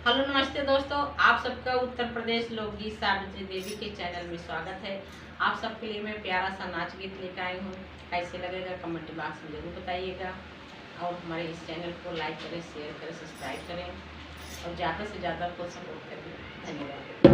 Hello नमस्ते दोस्तों, आप सबका उत्तर प्रदेश लोकगीत सावित्री देवी के चैनल में स्वागत है। आप सबके लिए मैं प्यारा सा नाच गीत लेकर आई हूँ। कैसे लगेगा कमेंट बॉक्स में जरूर बताइएगा और हमारे इस चैनल को लाइक करें, शेयर करें, सब्सक्राइब करें और ज़्यादा से ज़्यादा को सपोर्ट करें। धन्यवाद।